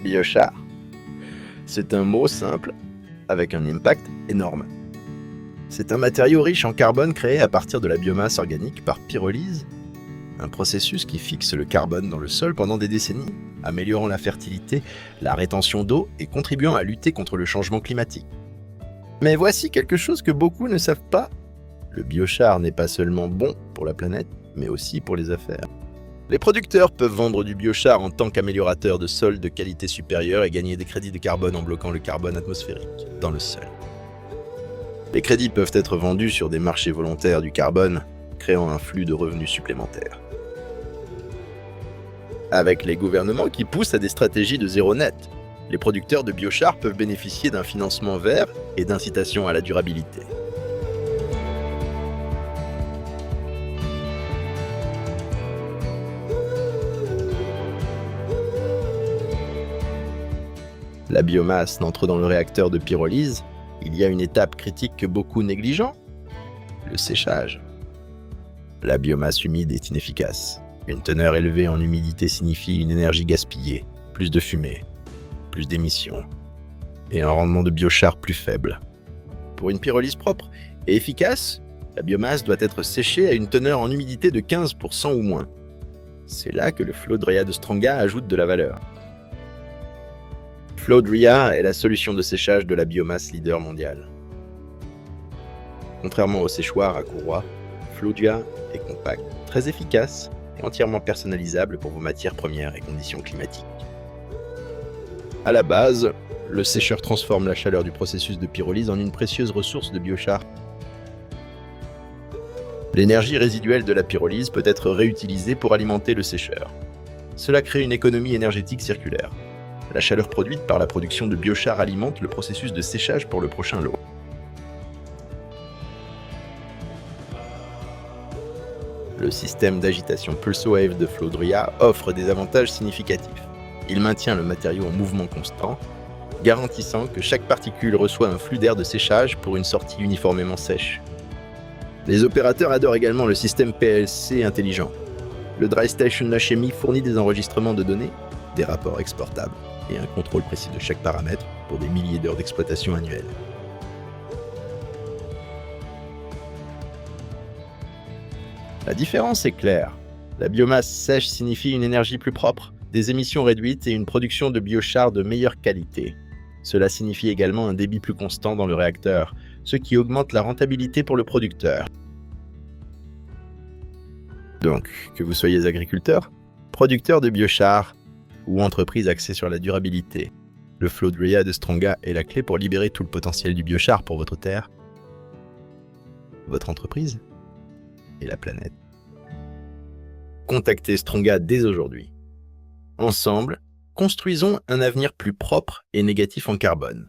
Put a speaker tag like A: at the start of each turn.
A: Biochar. C'est un mot simple avec un impact énorme. C'est un matériau riche en carbone créé à partir de la biomasse organique par pyrolyse, un processus qui fixe le carbone dans le sol pendant des décennies, améliorant la fertilité, la rétention d'eau et contribuant à lutter contre le changement climatique. Mais voici quelque chose que beaucoup ne savent pas. Le biochar n'est pas seulement bon pour la planète, mais aussi pour les affaires. Les producteurs peuvent vendre du biochar en tant qu'améliorateur de sol de qualité supérieure et gagner des crédits de carbone en bloquant le carbone atmosphérique dans le sol. Les crédits peuvent être vendus sur des marchés volontaires du carbone, créant un flux de revenus supplémentaires. Avec les gouvernements qui poussent à des stratégies de zéro net, les producteurs de biochar peuvent bénéficier d'un financement vert et d'incitations à la durabilité. La biomasse n'entre dans le réacteur de pyrolyse, il y a une étape critique que beaucoup négligent, le séchage. La biomasse humide est inefficace. Une teneur élevée en humidité signifie une énergie gaspillée, plus de fumée, plus d'émissions, et un rendement de biochar plus faible. Pour une pyrolyse propre et efficace, la biomasse doit être séchée à une teneur en humidité de 15% ou moins. C'est là que le Floudria de Stronga ajoute de la valeur. Floudria est la solution de séchage de la biomasse leader mondiale. Contrairement au séchoir à courroie, Floudria est compact, très efficace et entièrement personnalisable pour vos matières premières et conditions climatiques. À la base, le sécheur transforme la chaleur du processus de pyrolyse en une précieuse ressource de biochar. L'énergie résiduelle de la pyrolyse peut être réutilisée pour alimenter le sécheur. Cela crée une économie énergétique circulaire. La chaleur produite par la production de biochar alimente le processus de séchage pour le prochain lot. Le système d'agitation PulseWave de Floudria offre des avantages significatifs. Il maintient le matériau en mouvement constant, garantissant que chaque particule reçoit un flux d'air de séchage pour une sortie uniformément sèche. Les opérateurs adorent également le système PLC intelligent. Le DryStation Hachemi fournit des enregistrements de données, des rapports exportables et un contrôle précis de chaque paramètre pour des milliers d'heures d'exploitation annuelles. La différence est claire. La biomasse sèche signifie une énergie plus propre, des émissions réduites et une production de biochar de meilleure qualité. Cela signifie également un débit plus constant dans le réacteur, ce qui augmente la rentabilité pour le producteur. Donc, que vous soyez agriculteur, producteur de biochar ou entreprise axée sur la durabilité, le Floudria de Stronga est la clé pour libérer tout le potentiel du biochar pour votre terre, votre entreprise et la planète. Contactez Stronga dès aujourd'hui. Ensemble, construisons un avenir plus propre et négatif en carbone.